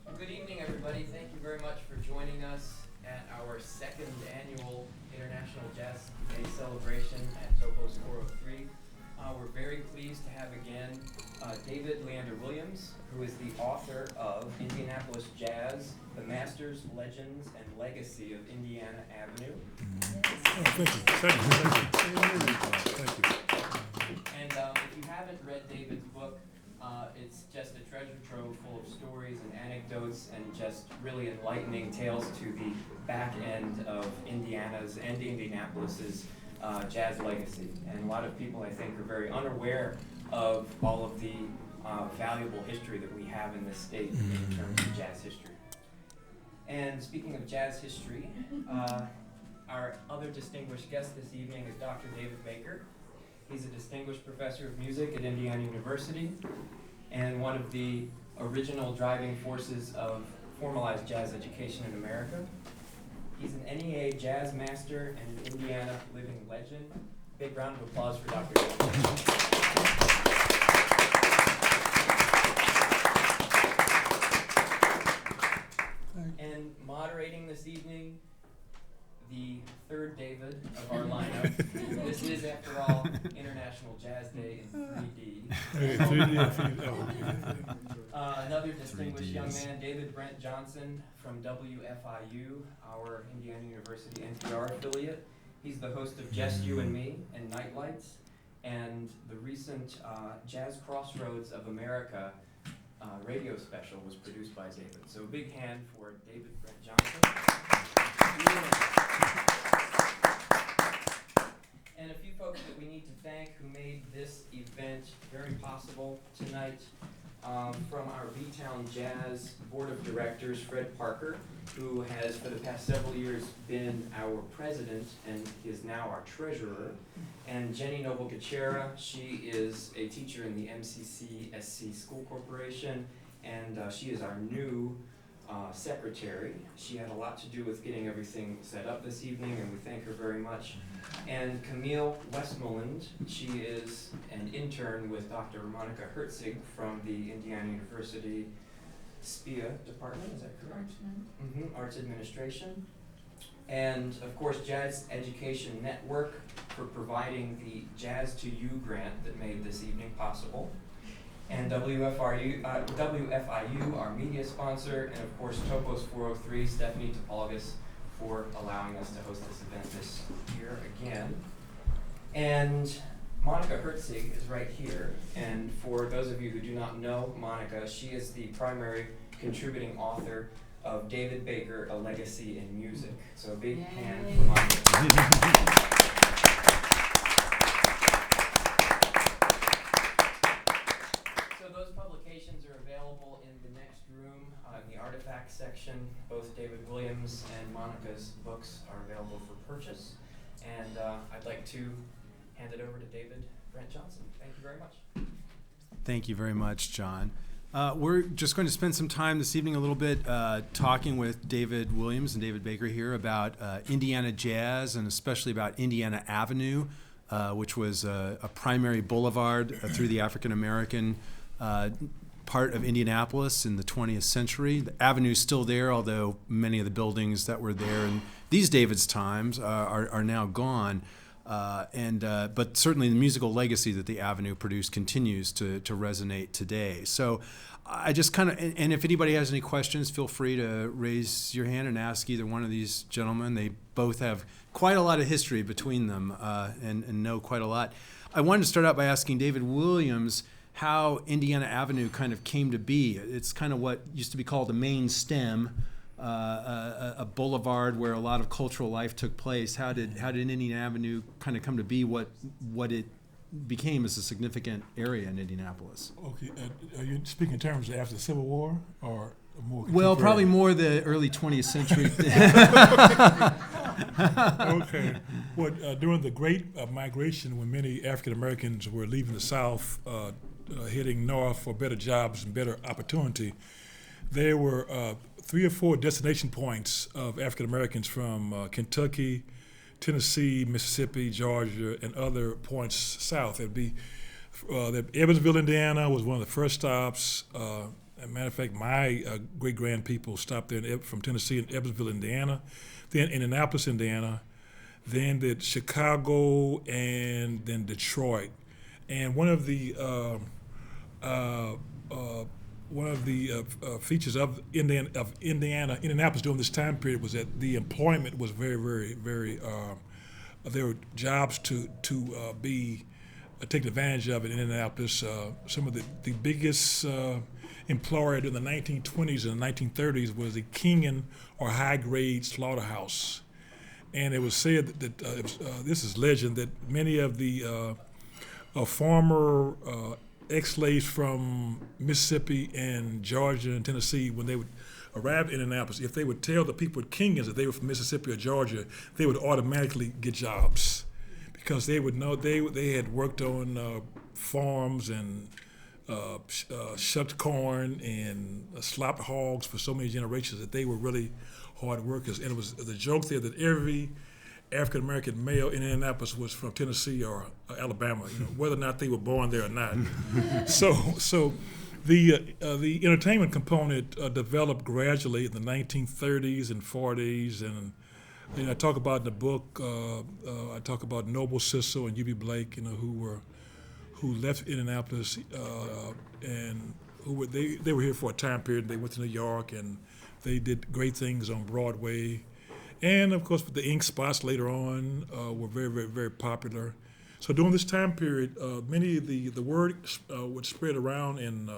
Good evening, everybody. Thank you very much for joining us at our second annual International Jazz Day celebration at Topos 403. We're very pleased to have again David Leander Williams, who is the author of Indianapolis Jazz, The Masters, Legends, and Legacy of Indiana Avenue. Oh, thank you. And if you haven't read David's book, it's just a treasure trove full of stories and anecdotes and just really enlightening tales to the back end of Indiana's and Indianapolis's jazz legacy. And a lot of people, I think, are very unaware of all of the valuable history that we have in this state in terms of jazz history. And speaking of jazz history, our other distinguished guest this evening is Dr. David Baker. He's a distinguished professor of music at Indiana University and one of the original driving forces of formalized jazz education in America. He's an NEA jazz master and an Indiana living legend. Big round of applause for Dr. David. And moderating this evening, the third David of our lineup. This is, after all, International Jazz Day in 3D. Another distinguished young man, David Brent Johnson from WFIU, our Indiana University NPR affiliate. He's the host of Just You and Me and Nightlights, and the recent Jazz Crossroads of America radio special was produced by David. So a big hand for David Brent Johnson. And a few folks that we need to thank who made this event very possible tonight. From our B-Town Jazz Board of Directors, Fred Parker, who has for the past several years been our president and is now our treasurer. And Jenny Noble-Gachera, she is a teacher in the MCC-SC School Corporation, and she is our new secretary. She had a lot to do with getting everything set up this evening, and we thank her very much. And Camille Westmoreland, she is an intern with Dr. Monica Herzig from the Indiana University SPIA department, is that correct? Arts Administration. And of course, Jazz Education Network for providing the Jazz to You grant that made this evening possible. And WFIU, our media sponsor, and of course Topos 403, Stephanie Topologis, for allowing us to host this event this year again. And Monica Herzig is right here, and for those of you who do not know Monica, she is the primary contributing author of David Baker, A Legacy in Music. So a big hand for Monica. In the artifacts section, both David Williams and Monica's books are available for purchase. And I'd like to hand it over to David Brent Johnson. Thank you very much. Thank you very much, John. We're just going to spend some time this evening a little bit talking with David Williams and David Baker here about Indiana jazz and especially about Indiana Avenue, which was a primary boulevard through the African American part of Indianapolis in the 20th century. The avenue's still there, although many of the buildings that were there in these David's times are now gone. But certainly the musical legacy that the Avenue produced continues to resonate today. So I just kind of, and if anybody has any questions, feel free to raise your hand and ask either one of these gentlemen. They both have quite a lot of history between them and know quite a lot. I wanted to start out by asking David Williams how Indiana Avenue kind of came to be. It's kind of what used to be called the main stem, a boulevard where a lot of cultural life took place. How did Indiana Avenue kind of come to be what it became as a significant area in Indianapolis? Okay, are you speaking in terms of after the Civil War or more? Well, probably more the early 20th century. Okay. Well, during the Great Migration, when many African Americans were leaving the South, heading north for better jobs and better opportunity, there were 3 or 4 destination points of African Americans from Kentucky, Tennessee, Mississippi, Georgia, and other points south. It'd be Evansville, Indiana was one of the first stops, As a matter of fact, my great-grand people stopped there from Tennessee in Evansville, Indiana, then Indianapolis, Indiana, then did Chicago, and then Detroit. And one of the features of Indianapolis during this time period was that the employment was very, very, very. There were jobs to be taken advantage of in Indianapolis. Some of the biggest employer during the 1920s and the 1930s was the Kingen or High Grade Slaughterhouse, and it was said that this is legend that many of the former ex-slaves from Mississippi and Georgia and Tennessee, when they would arrive in Indianapolis, if they would tell the people at Kingans that they were from Mississippi or Georgia, they would automatically get jobs because they would know they had worked on farms and shucked corn and slopped hogs for so many generations that they were really hard workers. And it was the joke there that every African-American male in Indianapolis was from Tennessee or Alabama, whether or not they were born there or not. So the entertainment component developed gradually in the 1930s and 40s, and I talk about in the book. I talk about Noble Sissle and Eubie Blake, who left Indianapolis and they were here for a time period. They went to New York and they did great things on Broadway. And of course, the Ink Spots later on were very, very, very popular. So during this time period, many of the word would spread around in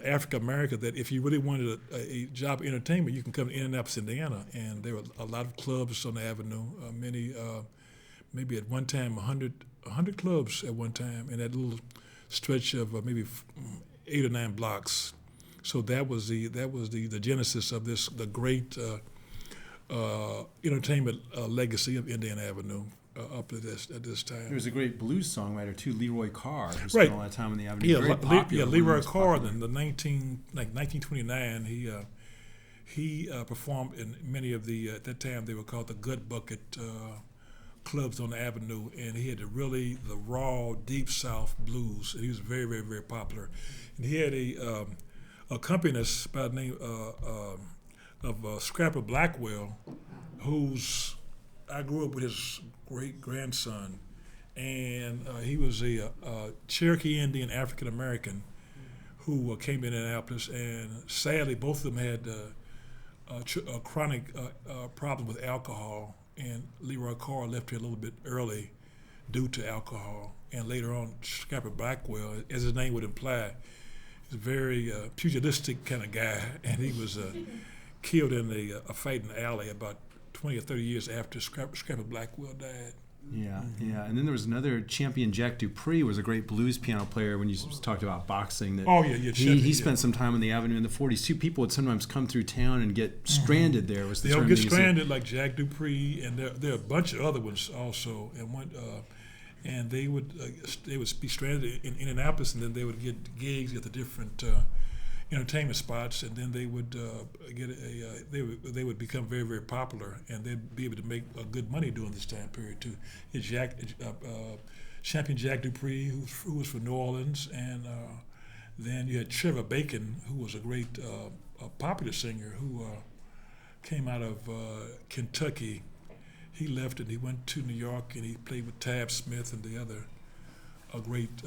Africa America that if you really wanted a job of entertainment, you can come to Indianapolis, Indiana. And there were a lot of clubs on the avenue. Maybe at one time 100 clubs at one time in that little stretch of maybe 8 or 9 blocks. So that was the genesis of the great entertainment legacy of Indiana Avenue up at this time. There was a great blues songwriter too, Leroy Carr, who Right. spent a lot of time on the Avenue. Very popular. Leroy Carr. In the 1929, he performed in many of the at that time they were called the Gut Bucket clubs on the Avenue, and he had the raw deep South blues, and he was very, very, very popular. And he had a accompanist by the name of Scrapper Blackwell, I grew up with his great grandson, and he was a Cherokee Indian African American who came to Indianapolis, and sadly both of them had a chronic problem with alcohol, and Leroy Carr left here a little bit early due to alcohol, and later on Scrapper Blackwell, as his name would imply, he's a very pugilistic kind of guy, and he was killed in a fight in the alley about 20 or 30 years after Scrapper Blackwell died. Yeah. And then there was another champion, Jack Dupree, was a great blues piano player when you talked about boxing. He spent some time on the Avenue in the 40s. Too. People would sometimes come through town and get stranded there. Was the They'll term get they used. stranded like Jack Dupree, and there are a bunch of other ones also. And they would be stranded in Indianapolis, and then they would get gigs at the different entertainment spots, and then they would they would become very, very popular, and they'd be able to make good money during this time period too. Champion Jack Dupree, who was from New Orleans, and then you had Trevor Bacon, who was a great popular singer who came out of Kentucky. He left and he went to New York, and he played with Tab Smith and the other great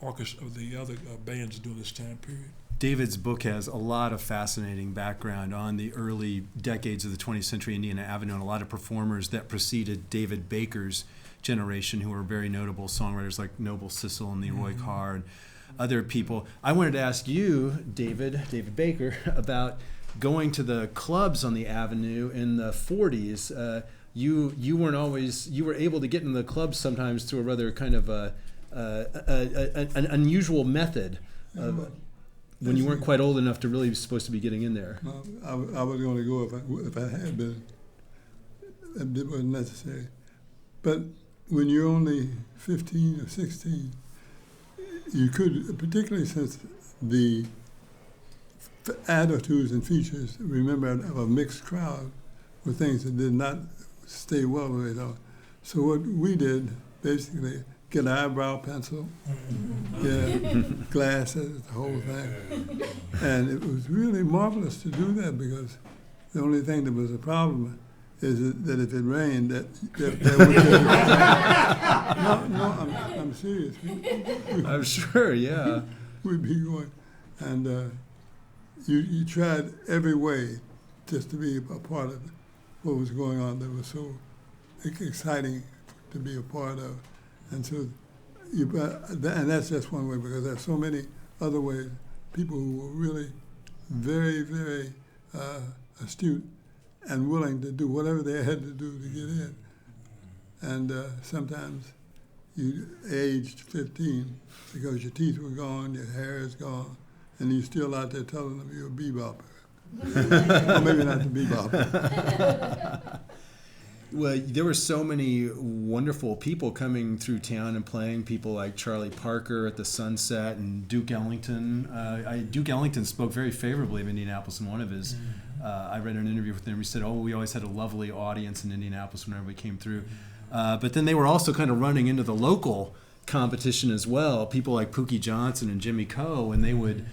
orchestra of the other bands during this time period. David's book has a lot of fascinating background on the early decades of the 20th century Indiana Avenue and a lot of performers that preceded David Baker's generation who were very notable songwriters like Noble Sissle and Leroy Carr and other people. I wanted to ask you, David Baker, about going to the clubs on the Avenue in the 40s. You were able to get into the clubs sometimes through a rather kind of an unusual method of, when you weren't quite old enough to really be supposed to be getting in there. Well, I was going to go if I had been. It wasn't necessary. But when you're only 15 or 16, you could, particularly since the attitudes and features, remember, of a mixed crowd were things that did not stay well with us. So what we did, basically, get an eyebrow pencil, get glasses, the whole thing. And it was really marvelous to do that because the only thing that was a problem is that if it rained, that would I'm serious. I'm sure, yeah. We'd be going, and you tried every way just to be a part of what was going on that was so exciting to be a part of. And so, and that's just one way, because there's so many other ways. People who were really very, very astute and willing to do whatever they had to do to get in. And sometimes you aged 15 because your teeth were gone, your hair is gone, and you're still out there telling them you're a bebopper. Or maybe not the bebopper. Well, there were so many wonderful people coming through town and playing. People like Charlie Parker at the Sunset and Duke Ellington. Duke Ellington spoke very favorably of Indianapolis in one of his. I read an interview with him. He said, "Oh, we always had a lovely audience in Indianapolis whenever we came through." But then they were also kind of running into the local competition as well. People like Pookie Johnson and Jimmy Coe, and they would.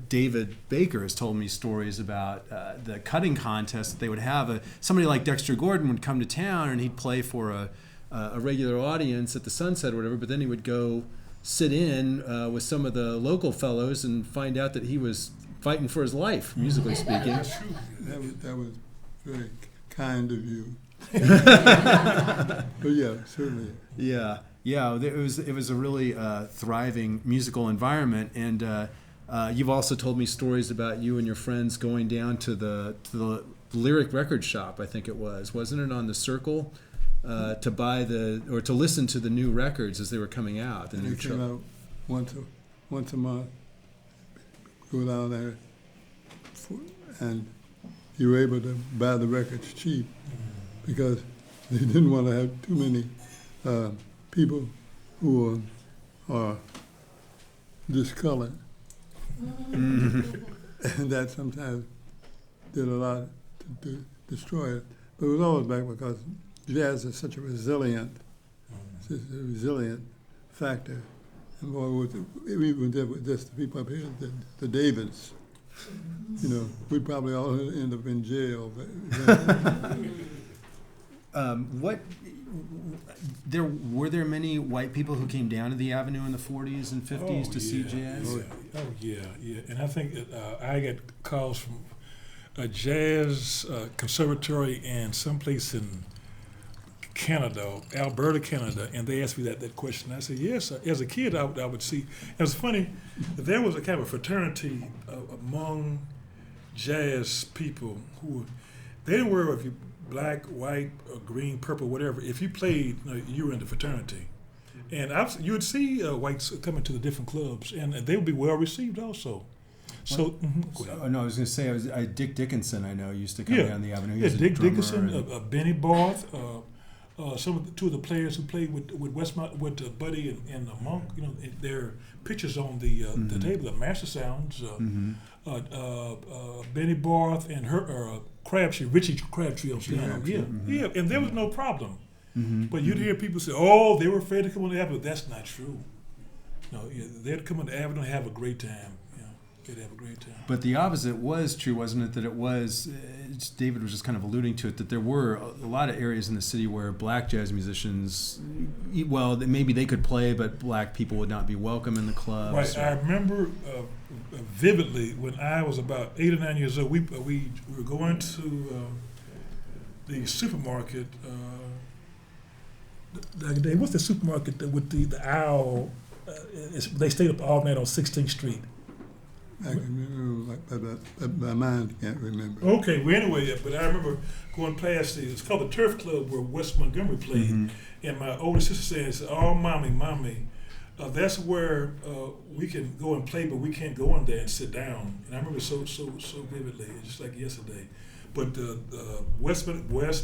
David Baker has told me stories about the cutting contest that they would have. Somebody like Dexter Gordon would come to town and he'd play for a regular audience at the Sunset or whatever, but then he would go sit in with some of the local fellows and find out that he was fighting for his life, musically speaking. That was very kind of you. But yeah, certainly. Yeah. It was a really thriving musical environment, and you've also told me stories about you and your friends going down to the Lyric Record Shop, I think it was, wasn't it, on the Circle, to buy to listen to the new records as they were coming out. And they came out once a month. Go down there, and you were able to buy the records cheap because they didn't want to have too many people who are discolored. And that sometimes did a lot to destroy it. But it was always back because jazz is such a resilient factor. And boy, we did with this, the people up here, the Davids, we'd probably all end up in jail. Were there many white people who came down to the Avenue in the 40s and 50s to see jazz? Yeah. And I think I got calls from a jazz conservatory in someplace in Canada, Alberta, Canada, and they asked me that question. I said, yes. As a kid, I would see. It was funny. There was a kind of a fraternity among jazz people who they didn't worry if you black, white, or green, purple, whatever. If you played, you were in the fraternity. And you would see whites coming to the different clubs, and they would be well received also. So, I was going to say, Dick Dickinson, I know, used to come down the Avenue. Dick Dickinson, Benny Barth, two of the players who played with Westmont, with Buddy and Monk. Their pictures on the table, the Master Sounds. Benny Barth and her Richie Crabtree on piano. Yeah, and there was no problem. But you'd hear people say, "Oh, they were afraid to come on the Avenue." That's not true. No, they'd come on the Avenue and have a great time. They'd have a great time. But the opposite was true, wasn't it? That it was, David was just kind of alluding to it, that there were a lot of areas in the city where black jazz musicians, well, maybe they could play, but black people would not be welcome in the clubs. Right. I remember vividly when I was about 8 or 9 years old, we were going to the supermarket. What's the supermarket with the owl? They stayed up all night on 16th Street. I can remember, but my mind can't remember. Okay, well anyway, but I remember going past it's called the Turf Club where West Montgomery played, and my older sister said, "Oh, mommy, that's where we can go and play, but we can't go in there and sit down." And I remember so vividly, just like yesterday. But West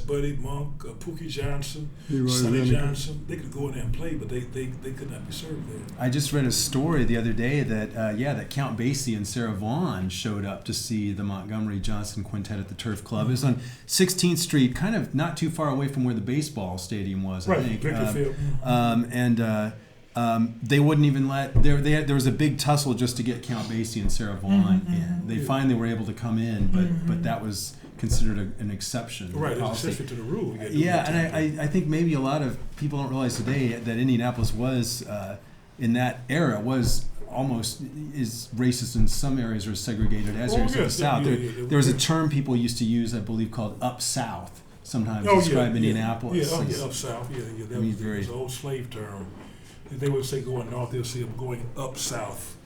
Buddy Monk, Pookie Johnson, Leroy Sonny Lineker. Johnson, they could go in there and play, but they could not be served there. I just read a story the other day that that Count Basie and Sarah Vaughan showed up to see the Montgomery Johnson Quintet at the Turf Club. It was on 16th Street, kind of not too far away from where the baseball stadium was, I think. Victor Field. They wouldn't even let there was a big tussle just to get Count Basie and Sarah Vaughan in. They finally were able to come in, but that was considered an exception. Right, it's policy. exception to the rule. You gotta do Yeah, that and I think maybe a lot of people don't realize today that Indianapolis was in that era was almost is racist in some areas or as segregated as areas of the yes, South. yeah. There was a term people used to use, I believe, called "up South." Sometimes Oh, describe yeah, Indianapolis. Yeah, as- up south. Yeah. That I mean, was, it was an old slave term. They would say going north, they'll say going up south.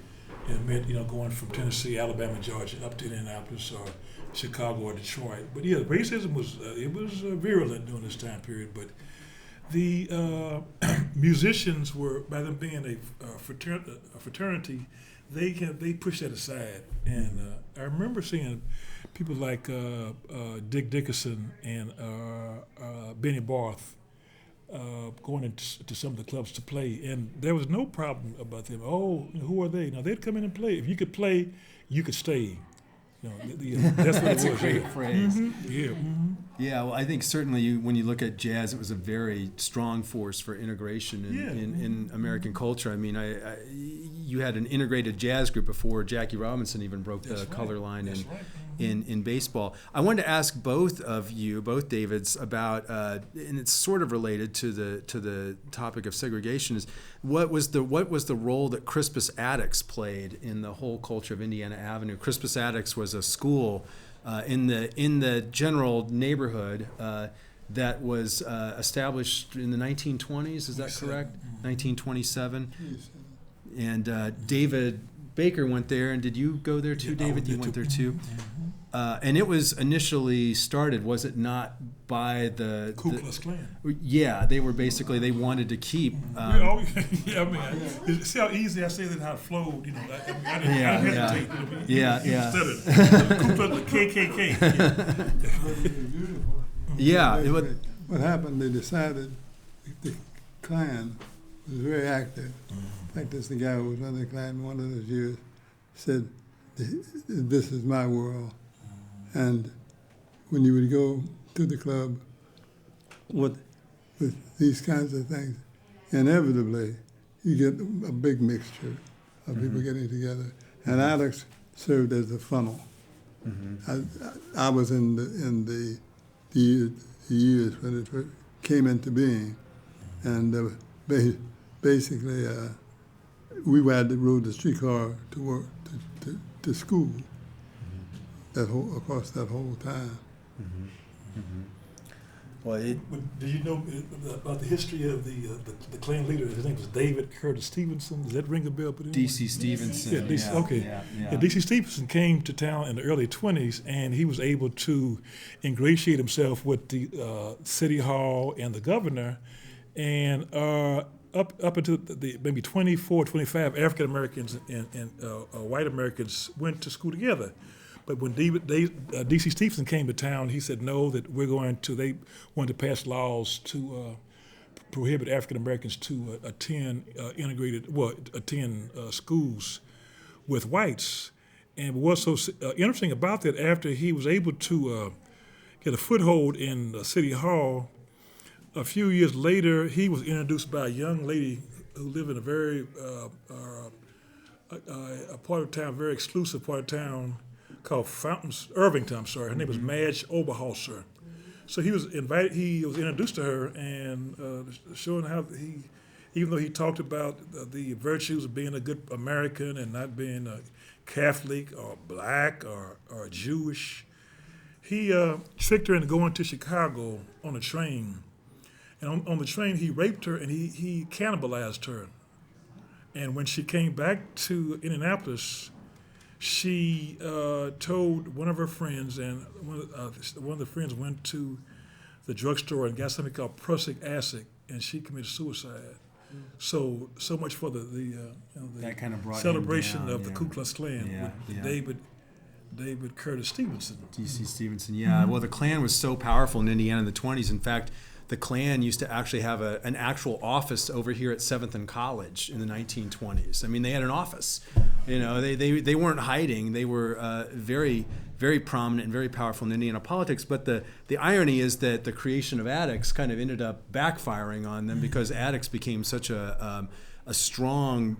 And it meant, going from Tennessee, Alabama, Georgia, up to Indianapolis or Chicago or Detroit. But yeah, racism was virulent during this time period. But the musicians were, by them being a fraternity, they pushed that aside. And I remember seeing people like Dick Dickerson and Benny Barth going into some of the clubs to play, and there was no problem about them. Oh, who are they? Now they'd come in and play. If you could play, you could stay. That's what That's it a was. great yeah. phrase. Yeah. Yeah, well, I think certainly when you look at jazz, it was a very strong force for integration in American culture. I mean, you had an integrated jazz group before Jackie Robinson even broke the color line in baseball. I wanted to ask both of you, both Davids, about, and it's sort of related to the topic of segregation, is what was the role that Crispus Attucks played in the whole culture of Indiana Avenue? Crispus Attucks was a school in the general neighborhood that was established in the 1920s. Is that correct? 1927. And David Baker went there, and did you go there too, Yeah, I David? went You there went too. there too. And it was initially started, was it not, by the Ku Klux Klan. Yeah, they were basically, they wanted to keep. I mean, see how easy I say that, how it flowed. I didn't hesitate. Yeah. Ku Klux KKK. Yeah, it was, What happened, they decided the Klan was very active. In fact, this the guy who was running the Klan one of those years said, "This is my world." And when you would go to the club with these kinds of things, inevitably you get a big mixture of people getting together. And Alex served as a funnel. I was in the years when it first came into being, and basically we rode the streetcar to work to school across that whole time. well, Do you know about the history of the Klan leader? His name was David Curtis Stevenson. Does that ring a bell? D.C. Stevenson. Yeah, D.C. Okay. Yeah. D.C. Stevenson came to town in the early 20s, and he was able to ingratiate himself with the city hall and the governor, and up until maybe 24, 25 African Americans and white Americans went to school together. But when D.C. Stevenson came to town, he said no, that they wanted to pass laws to prohibit African Americans to attend schools with whites. And what's so interesting about that, after he was able to get a foothold in City Hall, a few years later, he was introduced by a young lady who lived in a very a part of town, very exclusive part of town, called Irvington. I'm sorry. Her name was Madge Oberholzer. So he was invited. He was introduced to her, and showing how even though he talked about the virtues of being a good American and not being a Catholic or black or Jewish, he tricked her into going to Chicago on a train. And on the train, he raped her and he cannibalized her. And when she came back to Indianapolis, she told one of her friends, and one of the friends went to the drugstore and got something called prussic acid, and she committed suicide. So much for the that kind of brought him celebration down, of the Ku Klux Klan Yeah, with yeah. David David Curtis Stevenson. D.C. Stevenson, yeah. Well, the Klan was so powerful in Indiana in the 20s. In fact, the Klan used to actually have an actual office over here at 7th and College in the 1920s. I mean, they had an office. You know, they weren't hiding. They were very, very prominent and very powerful in Indiana politics. But the irony is that the creation of Attucks kind of ended up backfiring on them because Attucks became such a strong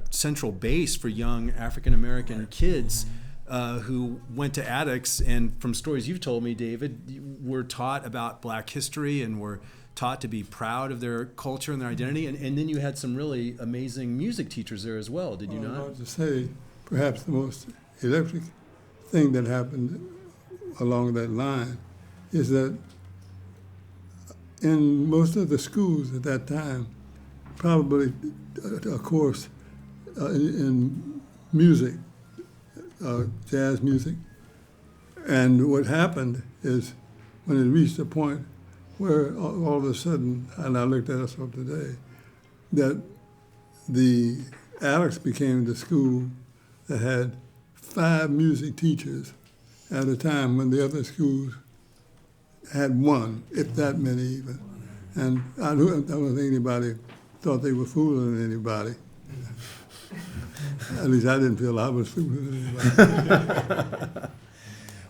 central base for young African-American kids who went to Attucks, and from stories you've told me, David, were taught about Black history and were taught to be proud of their culture and their identity. And then you had some really amazing music teachers there as well, did you Well, I not? was to say, perhaps the most electric thing that happened along that line is that in most of the schools at that time, probably a course in music, jazz music. And what happened is when it reached a point where all of a sudden, and I looked at us up today, that the Attucks became the school that had 5 music teachers at a time when the other schools had 1, if that many even. And I don't think anybody thought they were fooling anybody. At least I didn't feel I was fooling anybody.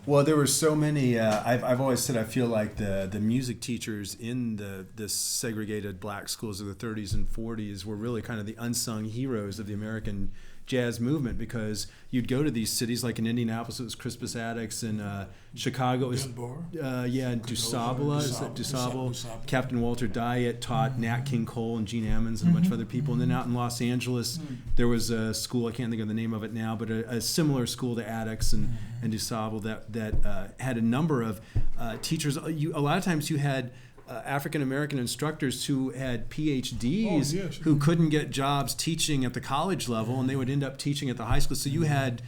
Well, there were so many. I've always said I feel like the music teachers in the segregated Black schools of the 30s and 40s were really kind of the unsung heroes of the American jazz movement, because you'd go to these cities like in Indianapolis it was Crispus Attucks, and Chicago it was Dunbar. DuSable, is that DuSable? DuSable. Captain Walter Diet taught Nat King Cole and Gene Ammons and a bunch of other people. And then out in Los Angeles there was a school, I can't think of the name of it now, but a similar school to Attucks and DuSable that had a number of teachers. A lot of times you had African-American instructors who had PhDs yes. who couldn't get jobs teaching at the college level, and they would end up teaching at the high school. So you had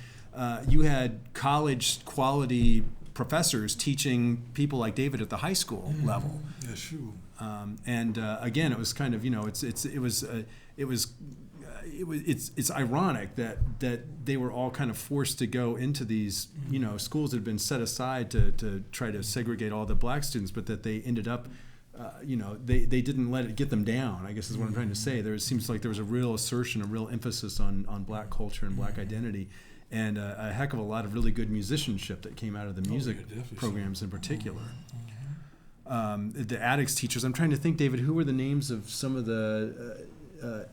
college quality professors teaching people like David at the high school level. Yes, sure. And again, it was kind of, it's ironic that they were all kind of forced to go into these schools that had been set aside to try to segregate all the Black students, but that they ended up they didn't let it get them down, I guess is what I'm trying to say. There seems like there was a real assertion, a real emphasis on Black culture and Black identity, and a heck of a lot of really good musicianship that came out of the music definitely. programs in particular. The Attucks teachers, I'm trying to think, David, who were the names of some of the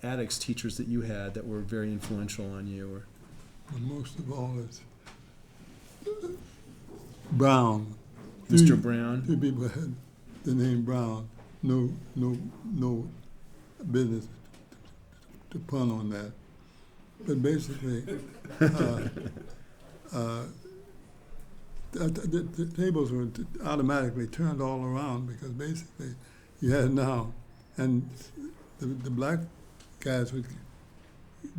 Attucks teachers that you had that were very influential on you? Or And most of all is Brown. Mr. Brown? 2 people had the name Brown. No business to pun on that. But basically, the tables were automatically turned all around, because basically you had now, and the Black guys would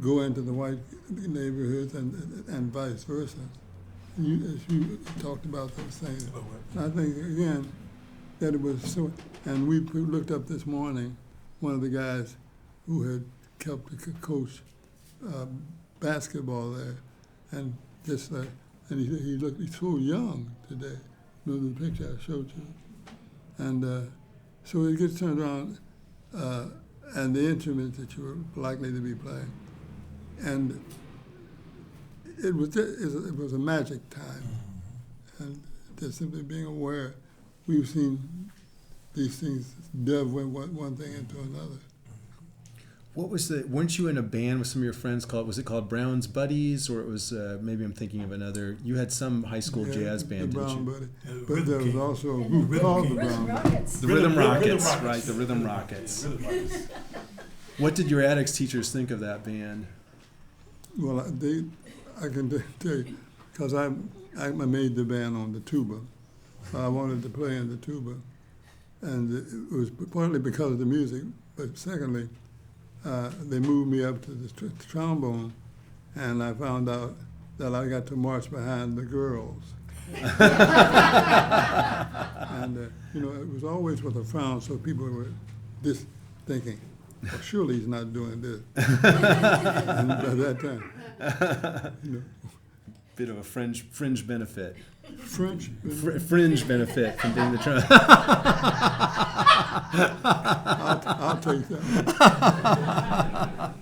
go into the white neighborhoods and vice versa. As you talked about those things. And I think, again, that it was so, and we looked up this morning, one of the guys who had helped to coach basketball there, and just and he looked, he's so young today. You know, the picture I showed you. And so it gets turned around, and the instrument that you were likely to be playing. And it was a magic time. And just simply being aware, we've seen these things delve one thing into another. What was weren't you in a band with some of your friends was it called Brown's Buddies, or it was, maybe I'm thinking of another, you had some high school jazz band, the didn't Brown you? Buddy. Yeah, the But Rhythm there was King. also a group called the Brown Buddy. Rockets. The Rhythm Rockets, Rhythm right, the Rhythm Rockets. Rhythm Rockets. What did your Attucks teachers think of that band? Well, I can tell you, because I made the band on the tuba. I wanted to play in the tuba. And it was partly because of the music, but secondly, they moved me up to the trombone, and I found out that I got to march behind the girls. And, it was always with a frown, so people were just thinking, well, surely he's not doing this. And by that time, bit of a fringe benefit. French. Fringe benefit from being the trumpet. I'll take that.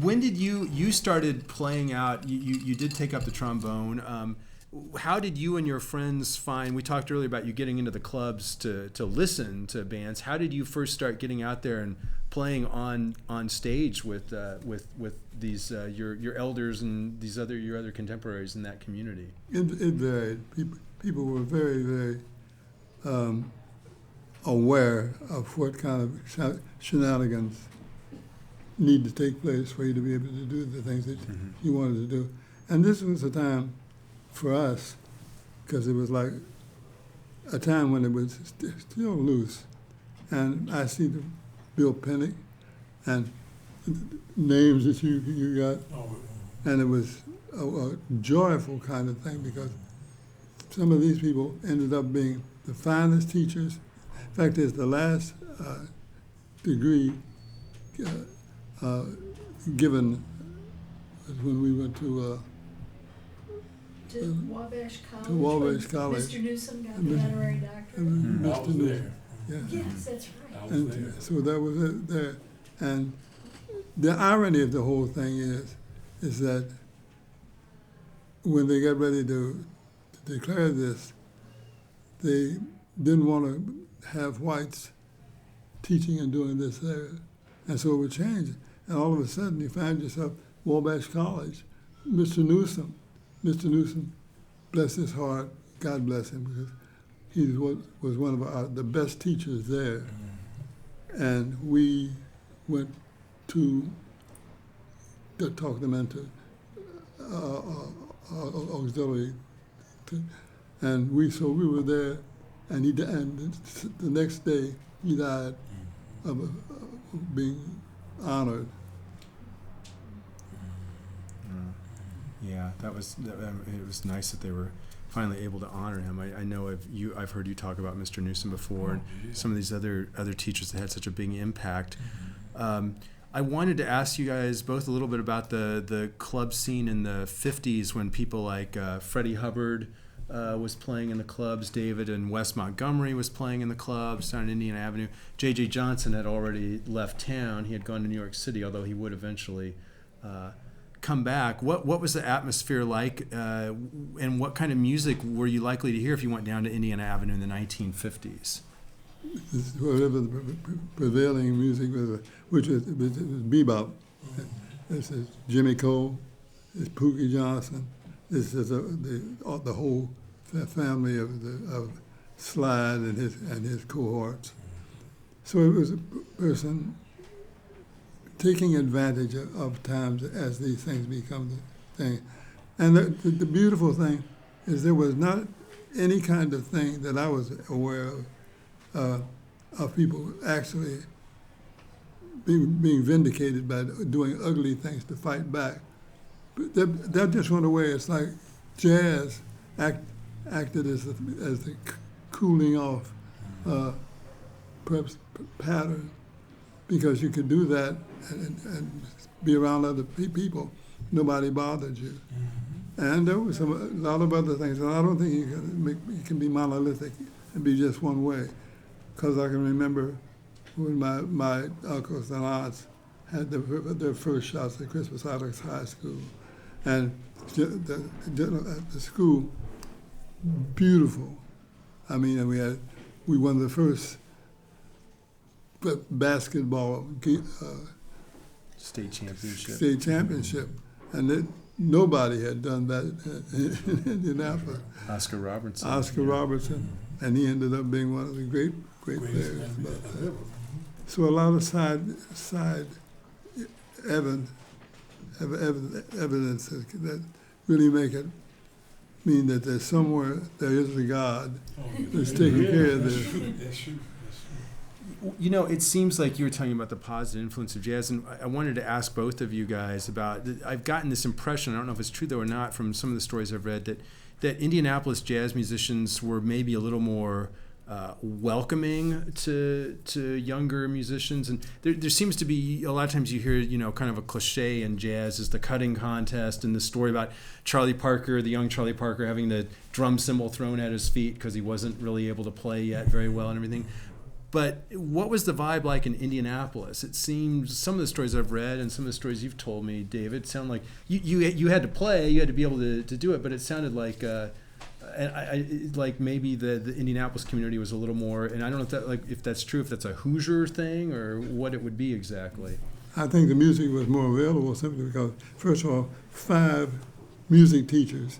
When did you started playing out? You did take up the trombone. How did you and your friends find? We talked earlier about you getting into the clubs to listen to bands. How did you first start getting out there and playing on stage with these your elders and your other contemporaries in that community? It varied. People were very, very aware of what kind of shenanigans need to take place for you to be able to do the things that you wanted to do. And this was a time for us, because it was like a time when it was still loose. And I see the Bill Pennick and names that you got, and it was a joyful kind of thing, because some of these people ended up being the finest teachers. In fact, it's the last degree given was when we went to Wabash College. to Wabash when College. Mr. Newsom got the honorary doctorate. Mr. Newsom. Yeah. Yes, that's right. And so that was it there. And the irony of the whole thing is that when they got ready to declare this, they didn't want to have whites teaching and doing this there. And so it would change. And all of a sudden you find yourself Wabash College, Mr. Newsom, bless his heart, God bless him, because he was one of the best teachers there. And we went to talk them into auxiliary, and we were there, and and the next day he died of being honored. Yeah, it was nice that they were finally able to honor him. I know I've heard you talk about Mr. Newsom before, and some of these other teachers that had such a big impact. I wanted to ask you guys both a little bit about the club scene in the 50s, when people like Freddie Hubbard was playing in the clubs, David and Wes Montgomery was playing in the clubs down on Indiana Avenue. J.J. Johnson had already left town. He had gone to New York City, although he would eventually come back. What was the atmosphere like, and what kind of music were you likely to hear if you went down to Indiana Avenue in the 1950s? Whatever the prevailing music was, which was bebop. This is Jimmy Cole, this is Pookie Johnson, this is the whole family of Slide and his cohorts. So it was a person taking advantage of times as these things become the thing. And the beautiful thing is there was not any kind of thing that I was aware of people actually being vindicated by doing ugly things to fight back. But that just went away. It's like jazz acted as the cooling off perhaps pattern, because you could do that and be around other people. Nobody bothered you. And there was a lot of other things. And I don't think you can be monolithic and be just one way. Because I can remember when my uncles and aunts had their first shots at Christmas Alex High School. And the school, beautiful. I mean, we won the first basketball State championship, and nobody had done that in Indianapolis. Oscar Robertson, and he ended up being one of the great players. So a lot of side evidence that really make it mean that there's somewhere there is a God that's taking care of this. That's true. You know, it seems like you were talking about the positive influence of jazz, and I wanted to ask both of you guys about, I've gotten this impression, I don't know if it's true though or not, from some of the stories I've read, that Indianapolis jazz musicians were maybe a little more welcoming to younger musicians. And there seems to be a lot of times you hear, kind of a cliche in jazz is the cutting contest and the story about Charlie Parker, the young Charlie Parker, having the drum cymbal thrown at his feet because he wasn't really able to play yet very well and everything. But what was the vibe like in Indianapolis? It seems some of the stories I've read and some of the stories you've told me, David, sound like you had to play, you had to be able to do it, but it sounded like like maybe the Indianapolis community was a little more, and I don't know if that's true, if that's a Hoosier thing or what it would be exactly. I think the music was more available simply because, first of all, 5 music teachers